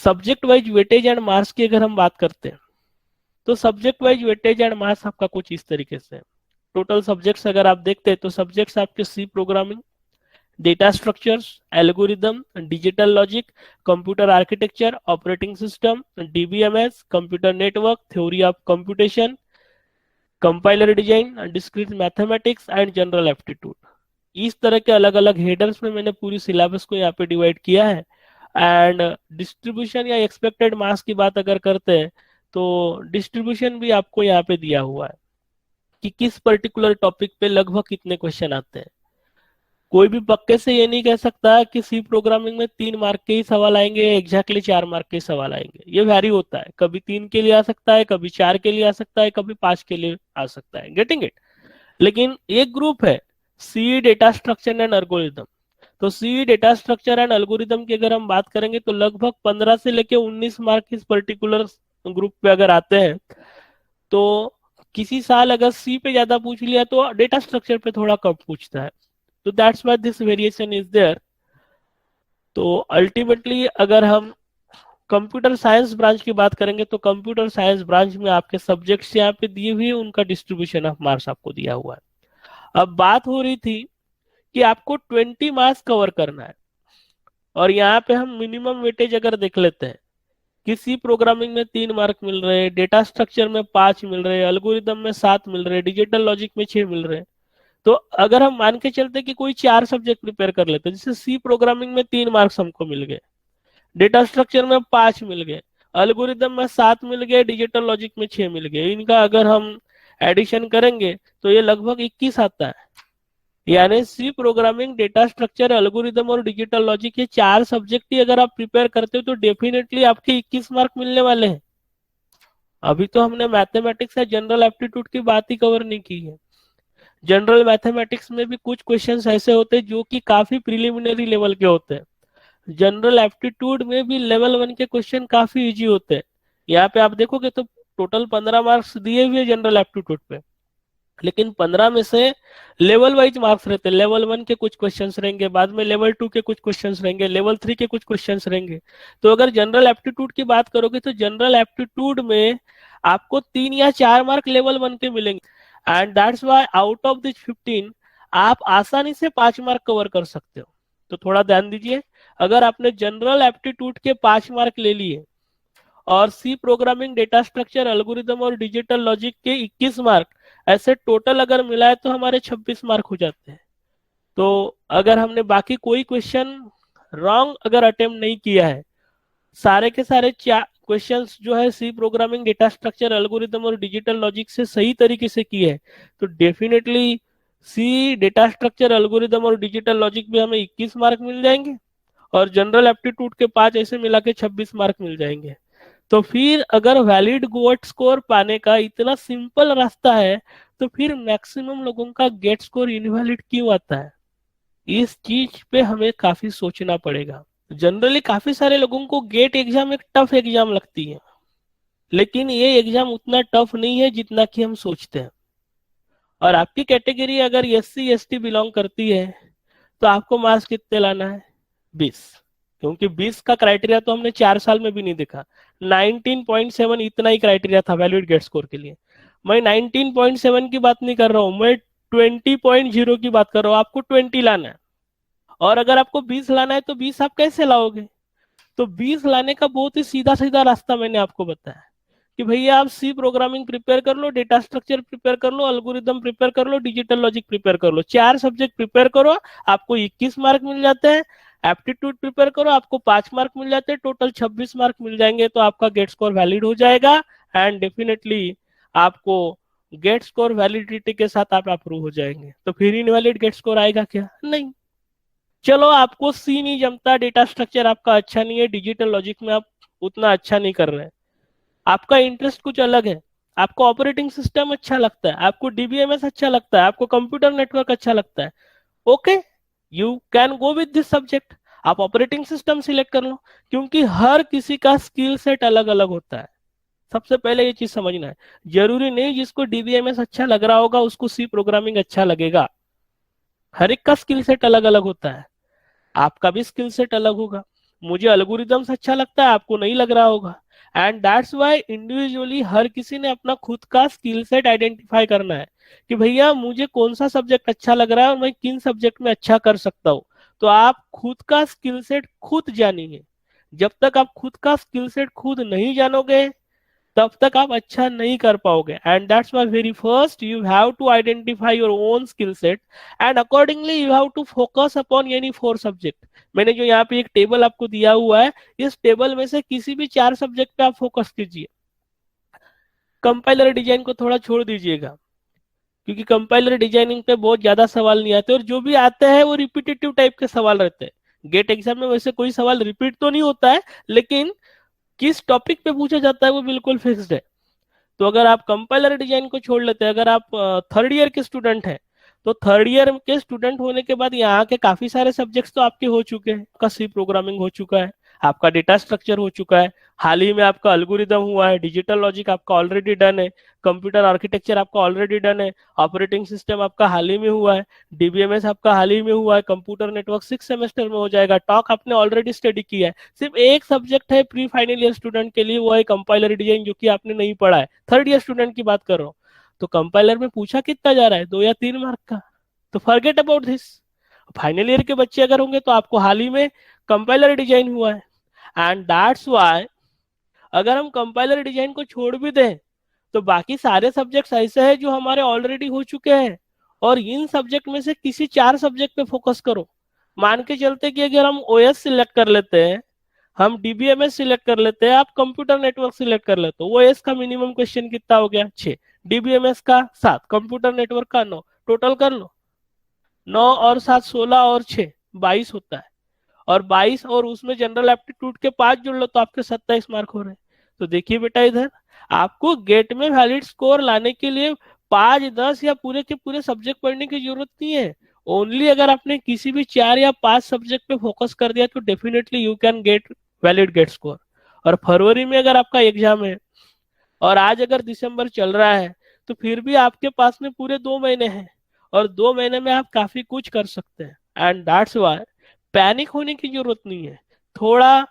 Subject wise weightage and marks की अगर हम बात करते हैं तो subject wise weightage and marks आपका कुछ इस तरीके से है। टोटल सब्जेक्ट्स अगर आप देखते हैं तो सब्जेक्ट्स आपके C programming, data structures, algorithm, digital logic, computer architecture, operating system, DBMS, computer network, theory of computation, compiler design, discrete mathematics and general aptitude. इस तरह के अलग अलग हेडर्स में मैंने पूरी सिलेबस को यहाँ पे डिवाइड किया है। एंड डिस्ट्रीब्यूशन या एक्सपेक्टेड मार्क्स की बात अगर करते हैं तो डिस्ट्रीब्यूशन भी आपको यहाँ पे दिया हुआ है कि किस पर्टिकुलर टॉपिक पे लगभग कितने क्वेश्चन आते हैं। कोई भी पक्के से ये नहीं कह सकता कि सी प्रोग्रामिंग में 3 मार्क के ही सवाल आएंगे, एग्जैक्टली 4 मार्क के सवाल आएंगे। ये वैरी होता है, कभी 3 के लिए आ सकता है, कभी 4 के लिए आ सकता है, कभी 5 के लिए आ सकता है। Getting it? लेकिन एक ग्रुप है सी डेटा स्ट्रक्चर एंड एल्गोरिदम। तो सी डेटा स्ट्रक्चर एंड एल्गोरिदम की अगर हम बात करेंगे तो लगभग 15 से लेके 19 मार्क इस पर्टिकुलर ग्रुप पे अगर आते हैं। तो किसी साल अगर सी पे ज्यादा पूछ लिया तो डेटा स्ट्रक्चर पे थोड़ा कम पूछता है। तो that's why this variation is there. तो अल्टीमेटली अगर हम कंप्यूटर साइंस ब्रांच की बात करेंगे तो कंप्यूटर साइंस ब्रांच में आपके सब्जेक्ट्स यहाँ पे दिए हुए, उनका डिस्ट्रीब्यूशन ऑफ मार्क्स आपको दिया हुआ है। अब बात हो रही थी कि आपको 20 मार्क्स कवर करना है और यहाँ पे हम मिनिमम वेटेज अगर देख लेते हैं, किसी प्रोग्रामिंग में 3 मार्क मिल रहे हैं, डेटा स्ट्रक्चर में 5 मिल रहे हैं, एल्गोरिदम में 7 मिल रहे हैं, डिजिटल लॉजिक में 6 मिल रहे हैं। तो अगर हम मान के चलते कि कोई 4 सब्जेक्ट प्रिपेयर कर लेते हैं, जैसे सी प्रोग्रामिंग में 3 मार्क्स हमको मिल गए, डेटा स्ट्रक्चर में 5 मिल गए, एल्गोरिदम में 7 मिल गए, डिजिटल लॉजिक में 6 मिल गए, इनका अगर हम एडिशन करेंगे तो ये लगभग 21 आता है। यानी C programming, data structure, algorithm और डिजिटल लॉजिक, ये 4 सब्जेक्ट ही अगर आप प्रिपेयर करते हो तो डेफिनेटली आपके 21 मार्क मिलने वाले हैं। अभी तो हमने मैथमेटिक्स या जनरल एप्टीट्यूड की बात ही कवर नहीं की है। जनरल मैथमेटिक्स में भी कुछ क्वेश्चंस ऐसे होते हैं जो कि काफी प्रिलिमिनरी लेवल के होते हैं। जनरल एप्टीट्यूड में भी लेवल 1 के क्वेश्चन काफी इजी होते हैं। यहाँ पे आप देखोगे तो टोटल 15 मार्क्स दिए हुए जनरल एप्टीट्यूड पे, लेकिन 15 में से लेवल वाइज मार्क्स रहते हैं। लेवल 1 के कुछ क्वेश्चंस रहेंगे, बाद में लेवल 2 के कुछ क्वेश्चंस रहेंगे, लेवल 3 के कुछ क्वेश्चंस रहेंगे। तो अगर जनरल एप्टीट्यूड की बात करोगे तो जनरल एप्टीट्यूड में आपको 3 या 4 मार्क लेवल 1 के मिलेंगे। And that's why out of this 15 आप आसानी से 5 मार्क कवर कर सकते हो। तो थोड़ा ध्यान दीजिए, अगर आपने जनरल एप्टीट्यूड के 5 मार्क ले लिए और C programming, data structure, algorithm और डिजिटल लॉजिक के 21 मार्क, ऐसे टोटल अगर मिलाए तो हमारे 26 मार्क हो जाते हैं। तो अगर हमने बाकी कोई क्वेश्चन रॉन्ग अगर अटेम्प्ट नहीं किया है, सारे के सारे क्वेश्चंस जो है C programming, data structure, algorithm और डिजिटल लॉजिक से सही तरीके से किए हैं, तो definitely C data structure, algorithm और डिजिटल लॉजिक में हमें 21 मार्क मिल जाएंगे और जनरल एप्टीट्यूड के 5 ऐसे मिला के 26 मार्क मिल जाएंगे। तो फिर अगर वैलिड गेट स्कोर पाने का इतना सिंपल रास्ता है तो फिर मैक्सिमम लोगों का गेट स्कोर इनवैलिड क्यों आता है? इस चीज पे हमें काफी सोचना पड़ेगा। जनरली काफी सारे लोगों को गेट एग्जाम एक टफ एग्जाम लगती है, लेकिन ये एग्जाम उतना टफ नहीं है जितना कि हम सोचते हैं। और आपकी कैटेगरी अगर SC ST बिलोंग करती है तो आपको मार्क्स कितने लाना है? 20। क्योंकि 20 का क्राइटेरिया तो हमने 4 साल में भी नहीं देखा। 19.7 इतना ही क्राइटेरिया था वैलिड गेट स्कोर के लिए। मैं 19.7 की बात नहीं कर रहा हूं, मैं 20.0 की बात कर रहा हूं। आपको 20 लाना है और अगर आपको 20 लाना है तो 20 आप कैसे लाओगे? तो 20 लाने का बहुत ही सीधा सीधा रास्ता मैंने आपको बताया कि भैया आप सी प्रोग्रामिंग प्रिपेयर कर लो, डेटा स्ट्रक्चर प्रिपेयर कर लो, एल्गोरिदम प्रिपेयर कर लो, डिजिटल लॉजिक प्रिपेयर कर लो, 4 सब्जेक्ट प्रिपेयर करो, आपको 21 मार्क मिल जाते हैं। एप्टीट्यूड प्रिपेयर करो, आपको 5 मार्क मिल जाते हैं, टोटल 26 मार्क मिल जाएंगे। तो आपका गेट स्कोर वैलिड हो जाएगा एंड डेफिनेटली आपको गेट स्कोर वैलिडिटी के साथ आप अप्रूव हो जाएंगे। तो फिर इनवैलिड गेट स्कोर आएगा क्या? नहीं। चलो आपको सी नहीं जमता, डेटा स्ट्रक्चर आपका अच्छा नहीं है, डिजिटल लॉजिक में आप उतना अच्छा नहीं कर रहे हैं, आपका इंटरेस्ट कुछ अलग है, आपको ऑपरेटिंग सिस्टम अच्छा लगता है, आपको डीबीएमएस अच्छा लगता है, आपको कंप्यूटर नेटवर्क अच्छा लगता है, okay, you can go with this subject. आप ऑपरेटिंग सिस्टम सिलेक्ट कर लो, क्योंकि हर किसी का स्किल सेट अलग अलग होता है। सबसे पहले ये चीज समझना है, जरूरी नहीं जिसको डीबीएमएस अच्छा लग रहा होगा उसको सी प्रोग्रामिंग अच्छा लगेगा। हर एक का स्किल सेट अलग अलग होता है, आपका भी स्किल सेट अलग होगा। मुझे अल्गोरिदम्स अच्छा लगता है, आपको नहीं लग रहा होगा। एंड दैट्स वाई इंडिविजुअली हर किसी ने अपना खुद का स्किल सेट आइडेंटिफाई करना है कि भैया मुझे कौन सा सब्जेक्ट अच्छा लग रहा है और मैं किन सब्जेक्ट में अच्छा कर सकता हूँ। तो आप खुद का स्किल सेट खुद जानिए। जब तक आप खुद का स्किल सेट खुद नहीं जानोगे तब तक आप अच्छा नहीं कर पाओगे। And that's why very first you have to identify your own skill set and accordingly you have to focus upon any 4 subject. मैंने जो यहाँ पे एक टेबल आपको दिया हुआ है, इस टेबल में से किसी भी 4 सब्जेक्ट पे आप फोकस कीजिए। कंपाइलर डिजाइन को थोड़ा छोड़ दीजिएगा, क्योंकि कंपाइलर डिजाइनिंग पे बहुत ज्यादा सवाल नहीं आते, और जो भी आते हैं वो रिपीटेटिव टाइप के सवाल रहते हैं। गेट एग्जाम में वैसे कोई सवाल रिपीट तो नहीं होता है, लेकिन किस टॉपिक पे पूछा जाता है वो बिल्कुल फिक्स्ड है। तो अगर आप कंपाइलर डिजाइन को छोड़ लेते हैं, अगर आप थर्ड ईयर के स्टूडेंट हैं, तो थर्ड ईयर के स्टूडेंट होने के बाद यहाँ के काफी सारे सब्जेक्ट्स तो आपके हो चुके हैं। आपका सी प्रोग्रामिंग हो चुका है, आपका डेटा स्ट्रक्चर हो चुका है, हाल ही में आपका अल्गोरिदम हुआ है, डिजिटल लॉजिक आपका ऑलरेडी डन है, कंप्यूटर आर्किटेक्चर आपका ऑलरेडी डन है, ऑपरेटिंग सिस्टम आपका हाल ही में हुआ है, डीबीएमएस आपका हाल ही में हुआ है, कंप्यूटर नेटवर्क 6 सेमेस्टर में हो जाएगा, टॉक आपने ऑलरेडी स्टडी किया है। सिर्फ एक सब्जेक्ट है प्री फाइनल ईयर स्टूडेंट के लिए, वो है कंपाइलर डिजाइन, जो कि आपने नहीं पढ़ा है। थर्ड ईयर स्टूडेंट की बात कर रहा हूँ। तो कंपाइलर में पूछा कितना जा रहा है, 2 या 3 मार्क का, तो forget about this. Final year के बच्चे अगर होंगे तो आपको हाल ही में कंपाइलर डिजाइन हुआ है। एंड दैट्स वाई अगर हम कंपाइलर डिजाइन को छोड़ भी दें तो बाकी सारे सब्जेक्ट्स ऐसे हैं जो हमारे ऑलरेडी हो चुके हैं, और इन सब्जेक्ट में से किसी 4 सब्जेक्ट पे फोकस करो। मान के चलते कि अगर हम ओएस सिलेक्ट कर लेते हैं, हम डीबीएमएस सिलेक्ट कर लेते हैं, आप कंप्यूटर नेटवर्क सिलेक्ट कर लेते हो, ओएस का मिनिमम क्वेश्चन कितना हो गया, 6, डीबीएमएस का 7, कंप्यूटर नेटवर्क का 9, टोटल कर लो, 9 और 7 16 और 6 22 होता है। और 22 और उसमें जनरल एप्टीट्यूड के 5 जोड़ लो तो आपके 27 मार्क हो रहे हैं। तो देखिए बेटा, इधर आपको गेट में वैलिड स्कोर लाने के लिए 5 10 या पूरे के पूरे सब्जेक्ट पढ़ने की जरूरत नहीं है। ओनली अगर आपने किसी भी 4 या 5 सब्जेक्ट पे फोकस कर दिया तो definitely you can get valid GATE score. और फरवरी में अगर आपका एग्जाम है और आज अगर दिसंबर चल रहा है, तो फिर भी आपके पास में पूरे 2 महीने हैं, और 2 महीने में आप काफी कुछ कर सकते हैं। एंड दैट्स वाई पैनिक होने की जरूरत नहीं है। थोड़ा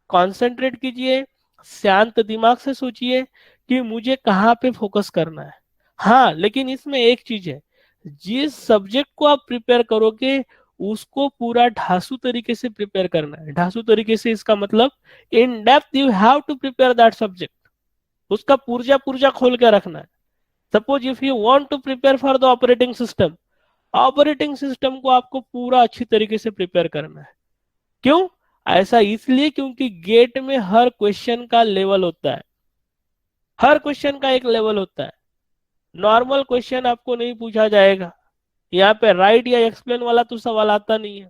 कंसंट्रेट कीजिए, शांत दिमाग से सोचिए कि मुझे कहाँ पे फोकस करना है। हाँ, लेकिन इसमें एक चीज है, जिस सब्जेक्ट को आप प्रिपेयर करोगे उसको पूरा ढासू तरीके से प्रिपेयर करना है। ढासू तरीके से इसका मतलब in depth you have to prepare that subject, उसका पुर्जा पुर्जा खोल के रखना है। Suppose if you want to prepare for the operating system, operating system को आपको पूरा अच्छी तरीके से प्रिपेयर करना है। क्यों ऐसा? इसलिए क्योंकि गेट में हर क्वेश्चन का लेवल होता है, हर क्वेश्चन का एक लेवल होता है। नॉर्मल क्वेश्चन आपको नहीं पूछा जाएगा, यहाँ पे राइट या एक्सप्लेन वाला तो सवाल आता नहीं है।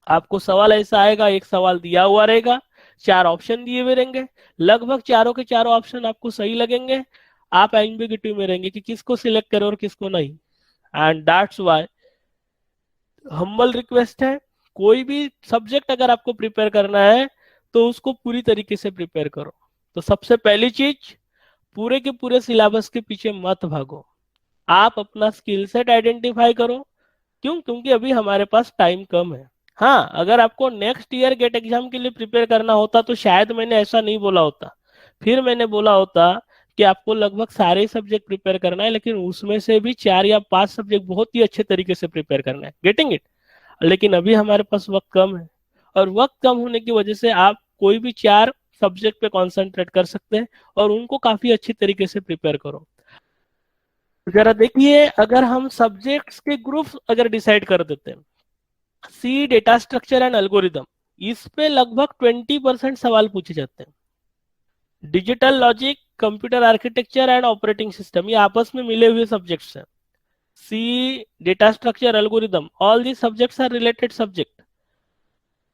आपको सवाल ऐसा आएगा, एक सवाल दिया हुआ रहेगा, 4 ऑप्शन दिए हुए रहेंगे, लगभग चारों के चारों ऑप्शन आपको सही लगेंगे, आप एम्बिग्यूटी में रहेंगे कि किसको सिलेक्ट करें और किसको नहीं। And that's why humble request है, कोई भी सब्जेक्ट अगर आपको प्रिपेयर करना है तो उसको पूरी तरीके से प्रिपेयर करो। तो सबसे पहली चीज, पूरे के पूरे सिलेबस के पीछे मत भागो, आप अपना स्किल सेट आइडेंटिफाई करो। क्यों? क्योंकि अभी हमारे पास टाइम कम है। हाँ, अगर आपको नेक्स्ट ईयर गेट एग्जाम के लिए प्रिपेयर करना होता तो शायद मैंने ऐसा नहीं बोला होता, फिर मैंने बोला होता कि आपको लगभग सारे सब्जेक्ट प्रिपेयर करना है, लेकिन उसमें से भी 4 या 5 सब्जेक्ट बहुत ही अच्छे तरीके से प्रिपेयर करना है। Getting it? लेकिन अभी हमारे पास वक्त कम है, और वक्त कम होने की वजह से आप कोई भी 4 सब्जेक्ट पे कॉन्सेंट्रेट कर सकते हैं और उनको काफी अच्छी तरीके से प्रिपेयर करो। जरा देखिए, अगर हम सब्जेक्ट्स के ग्रुप्स अगर डिसाइड कर देते हैं, C, data structure and algorithm, इस पे लगभग 20% सवाल पूछे जाते हैं। Digital logic, computer architecture and operating system, ये आपस में मिले हुए सब्जेक्ट्स हैं। C, data structure, algorithm, all these subjects are related subject.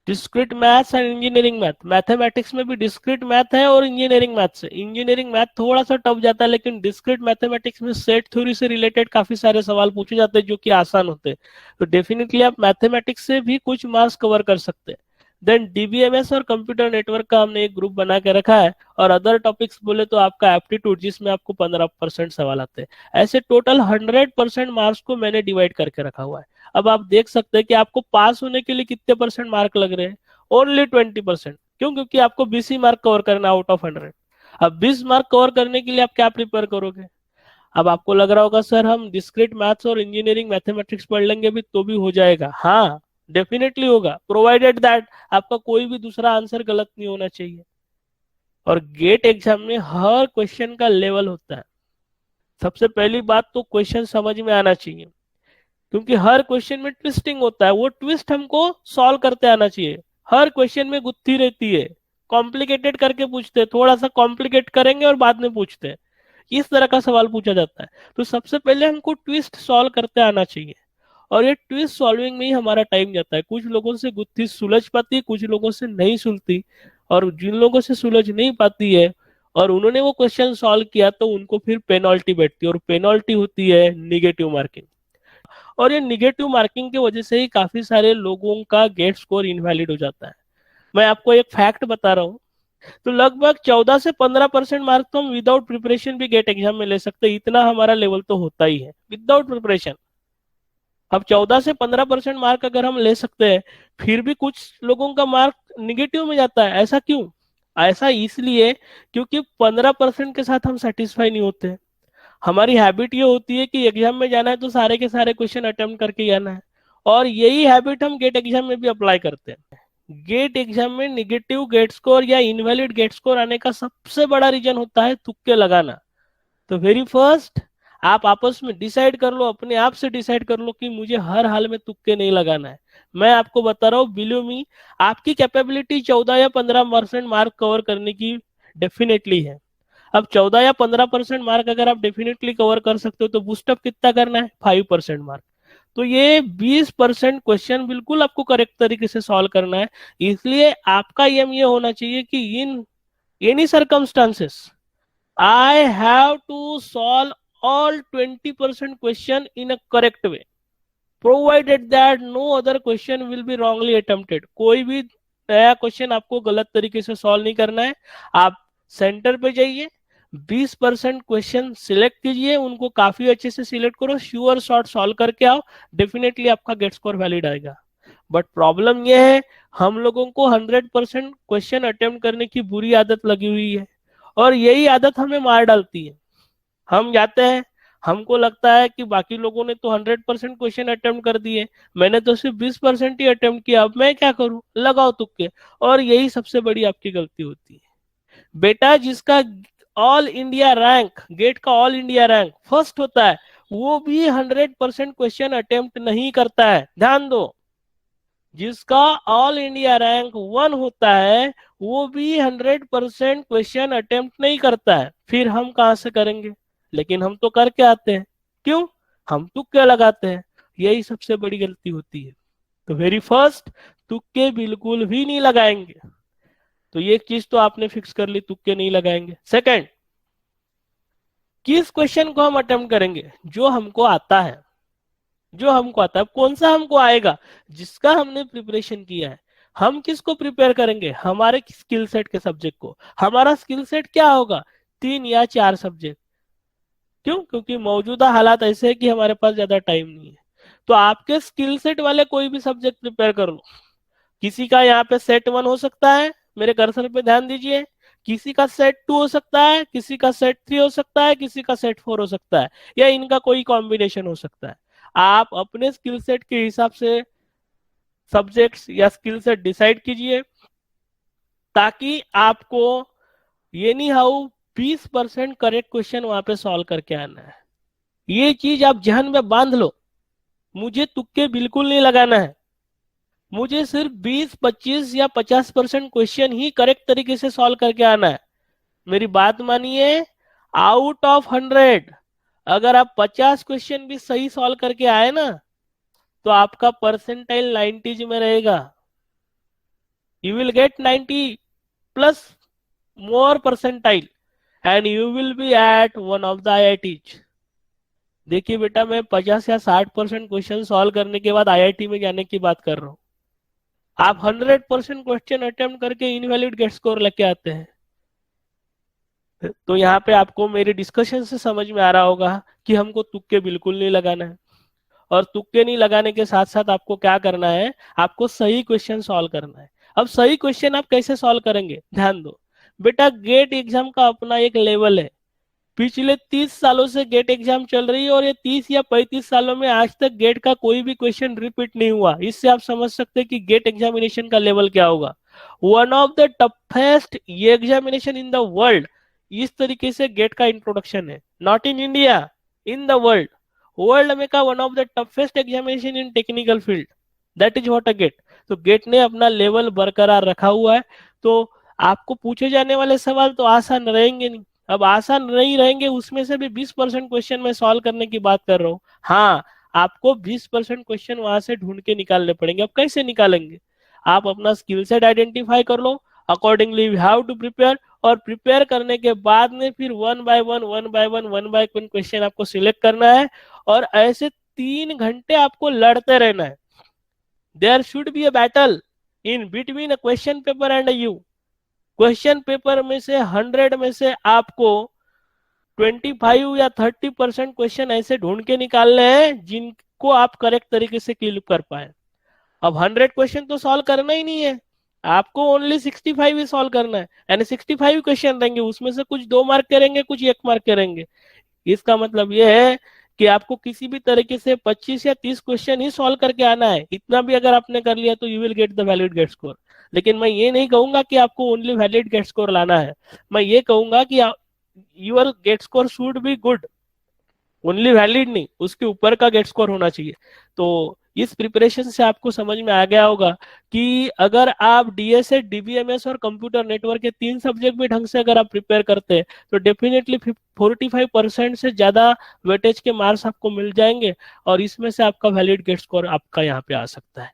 Discrete maths and engineering math, mathematics में भी डिस्क्रीट मैथ है और इंजीनियरिंग मैथ्स है। इंजीनियरिंग मैथ थोड़ा सा टफ जाता है, लेकिन डिस्क्रीट मैथमेटिक्स में सेट थ्योरी से रिलेटेड काफी सारे सवाल पूछे जाते हैं जो कि आसान होते हैं। तो डेफिनेटली आप मैथमेटिक्स से भी कुछ मार्क्स कवर कर सकते हैं। देन डीबीएमएस और कंप्यूटर नेटवर्क का हमने एक ग्रुप बना के रखा है, और अदर टॉपिक्स बोले तो आपका एप्टीट्यूड, जिसमें आपको 15% सवाल आते हैं। ऐसे टोटल 100% मार्क्स को मैंने डिवाइड करके रखा हुआ है। अब आप देख सकते हैं कि आपको पास होने के लिए कितने परसेंट मार्क लग रहे हैं। ओनली 20%। क्यों? क्योंकि आपको 20 ही मार्क कवर करना आउट ऑफ 100। अब 20 मार्क कवर करने के लिए आप क्या प्रिपेयर करोगे? अब आपको लग रहा होगा सर हम डिस्क्रीट मैथ्स और इंजीनियरिंग मैथमेटिक्स पढ़ लेंगे भी तो भी हो जाएगा। हाँ, डेफिनेटली होगा, प्रोवाइडेड दैट आपका कोई भी दूसरा आंसर गलत नहीं होना चाहिए। और गेट एग्जाम में हर क्वेश्चन का लेवल होता है। सबसे पहली बात तो क्वेश्चन समझ में आना चाहिए, क्योंकि हर क्वेश्चन में ट्विस्टिंग होता है, वो ट्विस्ट हमको सॉल्व करते आना चाहिए। हर क्वेश्चन में गुत्थी रहती है, कॉम्प्लिकेटेड करके पूछते हैं, थोड़ा सा कॉम्प्लिकेट करेंगे और बाद में पूछते हैं, इस तरह का सवाल पूछा जाता है। तो सबसे पहले हमको ट्विस्ट सॉल्व करते आना चाहिए, और ये ट्विस्ट सॉल्विंग में ही हमारा टाइम जाता है। कुछ लोगों से गुत्थी सुलझ पाती है, कुछ लोगों से नहीं सुलझती, और जिन लोगों से सुलझ नहीं पाती है और उन्होंने वो क्वेश्चन सॉल्व किया तो उनको फिर पेनल्टी बैठती है, और पेनल्टी होती है निगेटिव मार्किंग। और ये निगेटिव मार्किंग की वजह से ही काफी सारे लोगों का गेट स्कोर इनवैलिड हो जाता है। मैं आपको एक फैक्ट बता रहा हूँ, तो लगभग 14 से 15% मार्क तो हम विदाउट प्रिपरेशन भी गेट एग्जाम में ले सकते हैं, इतना हमारा लेवल तो होता ही है विदाउट प्रिपरेशन। अब 14 से 15% मार्क अगर हम ले सकते हैं, फिर भी कुछ लोगों का मार्क निगेटिव में जाता है। ऐसा क्यों? ऐसा इसलिए क्योंकि 15% के साथ हम सेटिस्फाई नहीं होते। हमारी हैबिट ये होती है कि एग्जाम में जाना है तो सारे के सारे क्वेश्चन अटेम्प्ट करके जाना है, और यही हैबिट हम गेट एग्जाम में भी अप्लाई करते हैं। गेट एग्जाम में निगेटिव गेट स्कोर या इनवैलिड गेट स्कोर आने का सबसे बड़ा रीजन होता है तुक्के लगाना। तो वेरी फर्स्ट आप आपस में डिसाइड कर लो, अपने आप से डिसाइड कर लो कि मुझे हर हाल में तुक्के नहीं लगाना है। मैं आपको बता रहा हूँ, बिलीव मी, आपकी कैपेबिलिटी 14 या 15% मार्क कवर करने की डेफिनेटली है। अब 14 या 15% मार्क अगर आप डेफिनेटली कवर कर सकते हो तो बूस्टअप कितना करना है? 5% मार्क। तो ये 20% क्वेश्चन बिल्कुल आपको करेक्ट तरीके से सॉल्व करना है। इसलिए आपका एम ये होना चाहिए कि in any circumstances I have to solve all 20% question in a correct way, provided that no other question will be wrongly attempted। कोई भी नया क्वेश्चन आपको गलत तरीके से सॉल्व नहीं करना है। आप सेंटर पे जाइए, 20% क्वेश्चन सिलेक्ट कीजिए, उनको काफी अच्छे से सिलेक्ट करो, श्योर शॉर्ट सॉल्व करके आओ, डेफिनेटली आपका गेट स्कोर वैलिड आएगा। बट प्रॉब्लम यह है, हम लोगों को 100% क्वेश्चन अटेम्प्ट करने की बुरी आदत लगी हुई है, और यही आदत हमें मार डालती है। हम जाते हैं, हमको लगता है कि बाकी लोगों ने तो 100% क्वेश्चन अटेम्प्ट कर दिए, मैंने तो सिर्फ 20% ही अटेम्प्ट किया, अब मैं क्या करूं? लगाओ तुक्के। और यही सबसे बड़ी आपकी गलती होती है। बेटा जिसका ऑल इंडिया रैंक, गेट का ऑल इंडिया रैंक फर्स्ट होता है, वो भी 100% क्वेश्चन अटेम्प्ट नहीं करता है। ध्यान दो, जिसका ऑल इंडिया रैंक 1 होता है वो भी 100% क्वेश्चन अटेम्प्ट नहीं करता है। फिर हम कहां से करेंगे? लेकिन हम तो करके आते हैं। क्यों? हम तुक्के लगाते हैं। यही सबसे बड़ी गलती होती है। तो वेरी फर्स्ट, तुक्के बिल्कुल भी नहीं लगाएंगे। तो ये चीज तो आपने फिक्स कर ली, तुक्के नहीं लगाएंगे। सेकंड, किस क्वेश्चन को हम अटेम्प्ट करेंगे? जो हमको आता है, जो हमको आता है। कौन सा हमको आएगा? जिसका हमने प्रिपरेशन किया है। हम किसको प्रिपेयर करेंगे? हमारे स्किल सेट के सब्जेक्ट को। हमारा स्किल सेट क्या होगा? 3 या 4 सब्जेक्ट। क्यों? क्योंकि मौजूदा हालात ऐसे है कि हमारे पास ज्यादा टाइम नहीं है। तो आपके स्किल सेट वाले कोई भी सब्जेक्ट प्रिपेयर कर लो। किसी का यहाँ पे सेट 1 हो सकता है, मेरे कर्सर पे ध्यान दीजिए, किसी का सेट 2 हो सकता है, किसी का सेट 3 हो सकता है, किसी का सेट 4 हो सकता है, या इनका कोई कॉम्बिनेशन हो सकता है। आप अपने स्किल सेट के हिसाब से सब्जेक्ट्स या स्किल सेट डिसाइड कीजिए, ताकि आपको ये नहीं हाउ 20% करेक्ट क्वेश्चन वहां पे सॉल्व करके आना है। ये चीज आप जहन में बांध लो, मुझे तुक्के बिल्कुल नहीं लगाना है, मुझे सिर्फ 20, 25 या 50% क्वेश्चन ही करेक्ट तरीके से सॉल्व करके आना है। मेरी बात मानिए, आउट ऑफ 100 अगर आप 50 क्वेश्चन भी सही सॉल्व करके आए ना, तो आपका परसेंटाइल 90s में रहेगा। You will get 90 plus more percentile and you will be at one of the IITs। देखिए बेटा, मैं 50 या 60% क्वेश्चन सॉल्व करने के बाद IIT में जाने की बात कर रहा हूँ। आप 100% क्वेश्चन अटेम्प्ट करके इनवैलिड गेट स्कोर लेके आते हैं। तो यहाँ पे आपको मेरे डिस्कशन से समझ में आ रहा होगा कि हमको तुक्के बिल्कुल नहीं लगाना है, और तुक्के नहीं लगाने के साथ साथ आपको क्या करना है? आपको सही क्वेश्चन सॉल्व करना है। अब सही क्वेश्चन आप कैसे सॉल्व करेंगे, ध्यान दो बेटा। गेट एग्जाम का अपना एक लेवल है, पिछले 30 सालों से गेट एग्जाम चल रही है और ये 30 या 35 सालों में आज तक गेट का कोई भी क्वेश्चन रिपीट नहीं हुआ। इससे आप समझ सकते हैं कि गेट एग्जामिनेशन का लेवल क्या होगा। One of the toughest examination in the world, इस तरीके से गेट का इंट्रोडक्शन है, not in India, in the world. World में का one of the toughest examination in technical field, that is what a GATE. तो गेट ने अपना लेवल बरकरार रखा हुआ है। तो आपको पूछे जाने वाले सवाल तो आसान रहेंगे नहीं। अब आसान नहीं रहेंगे, उसमें से भी 20% क्वेश्चन मैं सॉल्व करने की बात कर रहा हूँ। हाँ, आपको 20% क्वेश्चन वहां से ढूंढ के निकालने पड़ेंगे। अब कैसे निकालेंगे, आप अपना स्किल सेट आइडेंटिफाई कर लो, accordingly you have to prepare. और प्रिपेयर करने के बाद में फिर वन बाय वन क्वेश्चन आपको सिलेक्ट करना है और ऐसे 3 घंटे आपको लड़ते रहना है। There should be a battle in between a question paper and you. Question paper में से 100 में से आपको 25 या 30% क्वेश्चन ऐसे ढूंढ के निकालने हैं जिनको आप करेक्ट तरीके से क्लियर कर पाए। अब 100 क्वेश्चन तो सॉल्व करना ही नहीं है, आपको ओनली 65 ही सॉल्व करना है। यानी 65 क्वेश्चन रहेंगे, उसमें से कुछ 2 मार्क के रहेंगे, कुछ 1 मार्क के रहेंगे। इसका मतलब यह है कि आपको किसी भी तरीके से 25 या 30 क्वेश्चन ही सॉल्व करके आना है। इतना भी अगर आपने कर लिया तो you will get the valid GATE score. लेकिन मैं ये नहीं कहूंगा कि आपको ओनली वैलिड गेट स्कोर लाना है, मैं ये कहूंगा कि your GATE score should be good, only valid नहीं, उसके ऊपर का गेट स्कोर होना चाहिए। तो इस प्रिपरेशन से आपको समझ में आ गया होगा कि अगर आप डीएसए, डीबीएमएस और कंप्यूटर नेटवर्क के 3 सब्जेक्ट भी ढंग से अगर आप प्रिपेयर करते हैं तो डेफिनेटली 45% से ज्यादा वेटेज के मार्क्स आपको मिल जाएंगे और इसमें से आपका वैलिड गेट स्कोर आपका यहाँ पे आ सकता है।